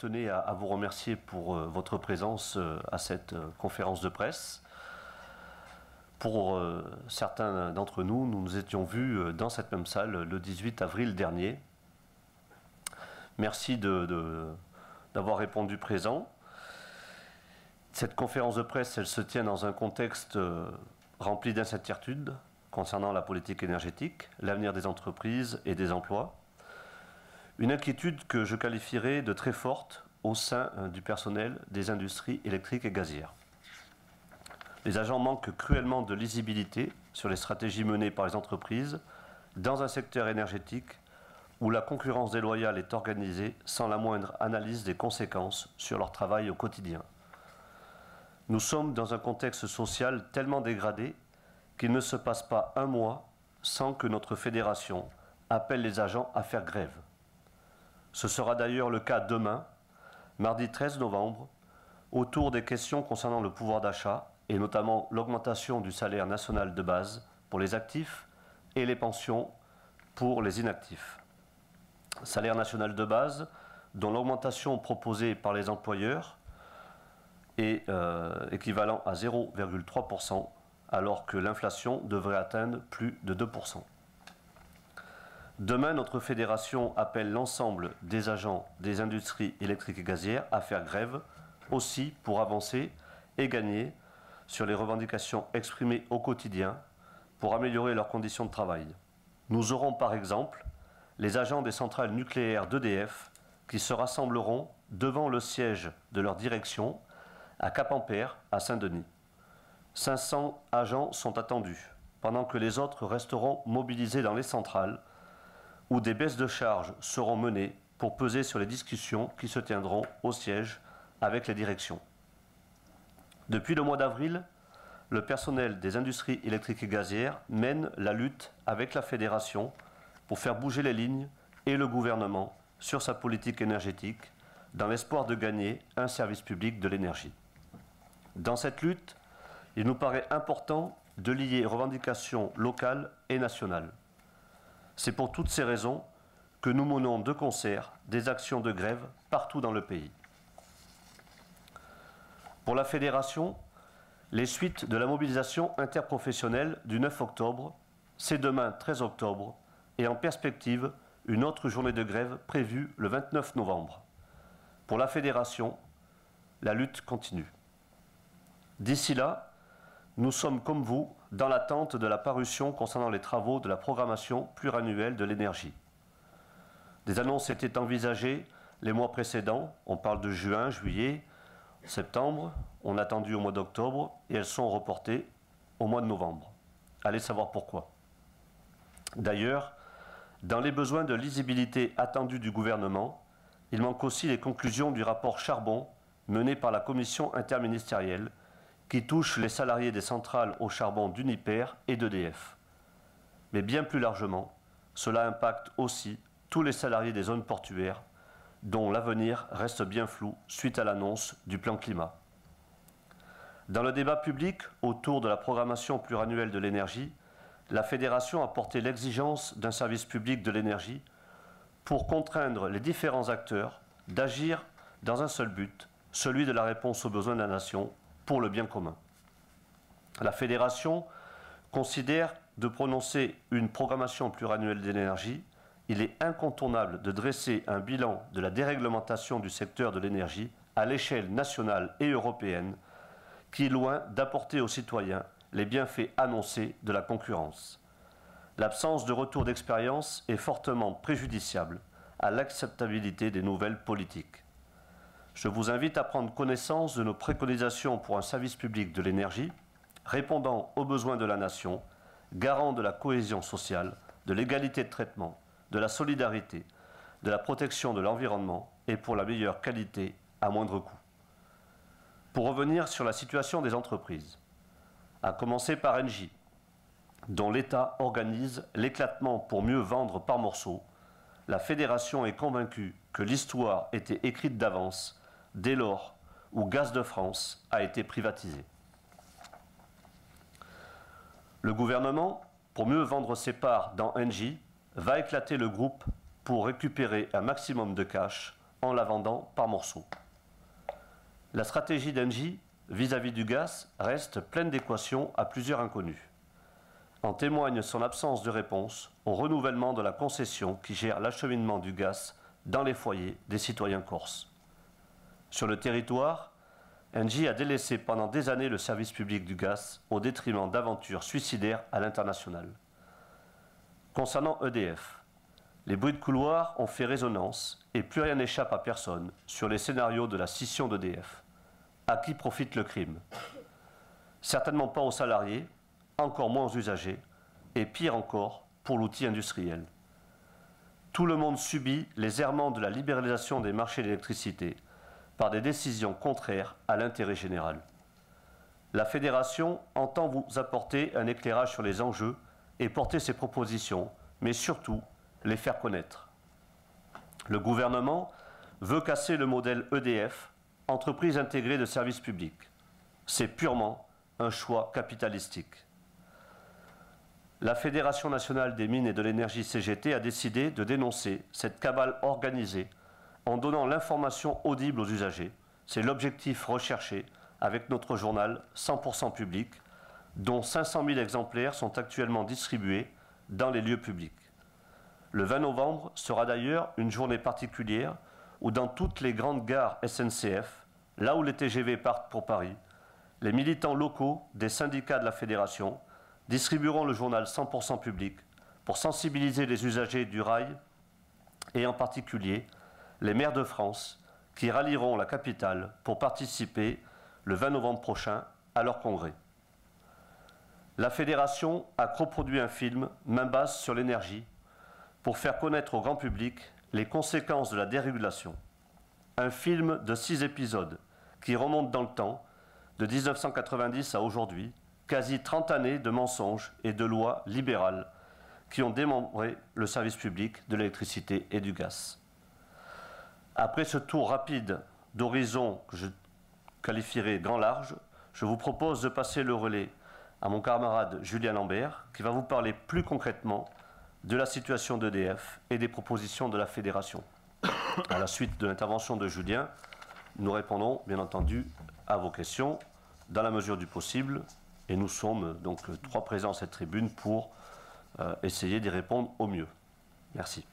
tenais à vous remercier pour votre présence à cette conférence de presse. Pour certains d'entre nous, nous nous étions vus dans cette même salle le 18 avril dernier. Merci d'avoir répondu présent. Cette conférence de presse, elle se tient dans un contexte rempli d'incertitudes concernant la politique énergétique, l'avenir des entreprises et des emplois. Une inquiétude que je qualifierais de très forte au sein du personnel des industries électriques et gazières. Les agents manquent cruellement de lisibilité sur les stratégies menées par les entreprises dans un secteur énergétique où la concurrence déloyale est organisée sans la moindre analyse des conséquences sur leur travail au quotidien. Nous sommes dans un contexte social tellement dégradé qu'il ne se passe pas un mois sans que notre fédération appelle les agents à faire grève. Ce sera d'ailleurs le cas demain, mardi 13 novembre, autour des questions concernant le pouvoir d'achat et notamment l'augmentation du salaire national de base pour les actifs et les pensions pour les inactifs. Salaire national de base dont l'augmentation proposée par les employeurs est équivalent à 0,3%, alors que l'inflation devrait atteindre plus de 2%. Demain, notre fédération appelle l'ensemble des agents des industries électriques et gazières à faire grève, aussi pour avancer et gagner sur les revendications exprimées au quotidien pour améliorer leurs conditions de travail. Nous aurons par exemple les agents des centrales nucléaires d'EDF qui se rassembleront devant le siège de leur direction à Cap-en-Père, à Saint-Denis. 500 agents sont attendus, pendant que les autres resteront mobilisés dans les centrales où des baisses de charges seront menées pour peser sur les discussions qui se tiendront au siège avec les directions. Depuis le mois d'avril, le personnel des industries électriques et gazières mène la lutte avec la fédération pour faire bouger les lignes et le gouvernement sur sa politique énergétique dans l'espoir de gagner un service public de l'énergie. Dans cette lutte, il nous paraît important de lier revendications locales et nationales. C'est pour toutes ces raisons que nous menons de concert des actions de grève partout dans le pays. Pour la fédération, les suites de la mobilisation interprofessionnelle du 9 octobre, c'est demain 13 octobre, et en perspective une autre journée de grève prévue le 29 novembre. Pour la fédération, la lutte continue. D'ici là, nous sommes comme vous dans l'attente de la parution concernant les travaux de la programmation pluriannuelle de l'énergie. Des annonces étaient envisagées les mois précédents, on parle de juin, juillet, septembre, on a attendu au mois d'octobre et elles sont reportées au mois de novembre. Allez savoir pourquoi. D'ailleurs, dans les besoins de lisibilité attendus du gouvernement, il manque aussi les conclusions du rapport Charbon mené par la commission interministérielle qui touche les salariés des centrales au charbon d'Uniper et d'EDF. Mais bien plus largement, cela impacte aussi tous les salariés des zones portuaires dont l'avenir reste bien flou suite à l'annonce du plan climat. Dans le débat public autour de la programmation pluriannuelle de l'énergie, la Fédération a porté l'exigence d'un service public de l'énergie pour contraindre les différents acteurs d'agir dans un seul but, celui de la réponse aux besoins de la nation pour le bien commun. La Fédération considère de prononcer une programmation pluriannuelle de l'énergie, il est incontournable de dresser un bilan de la déréglementation du secteur de l'énergie à l'échelle nationale et européenne, qui est loin d'apporter aux citoyens les bienfaits annoncés de la concurrence. L'absence de retour d'expérience est fortement préjudiciable à l'acceptabilité des nouvelles politiques. Je vous invite à prendre connaissance de nos préconisations pour un service public de l'énergie, répondant aux besoins de la nation, garant de la cohésion sociale, de l'égalité de traitement, de la solidarité, de la protection de l'environnement et pour la meilleure qualité à moindre coût. Pour revenir sur la situation des entreprises, à commencer par Engie, dont l'État organise l'éclatement pour mieux vendre par morceaux, la Fédération est convaincue que l'histoire était écrite d'avance dès lors où Gaz de France a été privatisé. Le gouvernement, pour mieux vendre ses parts dans Engie, va éclater le groupe pour récupérer un maximum de cash en la vendant par morceaux. La stratégie d'Engie vis-à-vis du gaz reste pleine d'équations à plusieurs inconnus. En témoigne son absence de réponse au renouvellement de la concession qui gère l'acheminement du gaz dans les foyers des citoyens corses. Sur le territoire, Engie a délaissé pendant des années le service public du gaz au détriment d'aventures suicidaires à l'international. Concernant EDF, les bruits de couloir ont fait résonance et plus rien n'échappe à personne sur les scénarios de la scission d'EDF. À qui profite le crime? Certainement pas aux salariés, encore moins aux usagers, et pire encore pour l'outil industriel. Tout le monde subit les errements de la libéralisation des marchés d'électricité par des décisions contraires à l'intérêt général. La Fédération entend vous apporter un éclairage sur les enjeux et porter ses propositions, mais surtout les faire connaître. Le gouvernement veut casser le modèle EDF, entreprise intégrée de services publics. C'est purement un choix capitalistique. La Fédération nationale des mines et de l'énergie CGT a décidé de dénoncer cette cabale organisée en donnant l'information audible aux usagers. C'est l'objectif recherché avec notre journal 100% public, dont 500 000 exemplaires sont actuellement distribués dans les lieux publics. Le 20 novembre sera d'ailleurs une journée particulière où dans toutes les grandes gares SNCF, là où les TGV partent pour Paris, les militants locaux des syndicats de la Fédération distribueront le journal 100% public pour sensibiliser les usagers du rail et en particulier les maires de France qui rallieront la capitale pour participer le 20 novembre prochain à leur congrès. La Fédération a coproduit un film main basse sur l'énergie pour faire connaître au grand public les conséquences de la dérégulation. Un film de 6 épisodes qui remonte dans le temps, de 1990 à aujourd'hui, quasi 30 années de mensonges et de lois libérales qui ont démembré le service public de l'électricité et du gaz. Après ce tour rapide d'horizon que je qualifierais grand large, je vous propose de passer le relais à mon camarade Julien Lambert qui va vous parler plus concrètement de la situation d'EDF et des propositions de la Fédération. À la suite de l'intervention de Julien, nous répondrons bien entendu à vos questions dans la mesure du possible et nous sommes donc 3 présents à cette tribune pour essayer d'y répondre au mieux. Merci.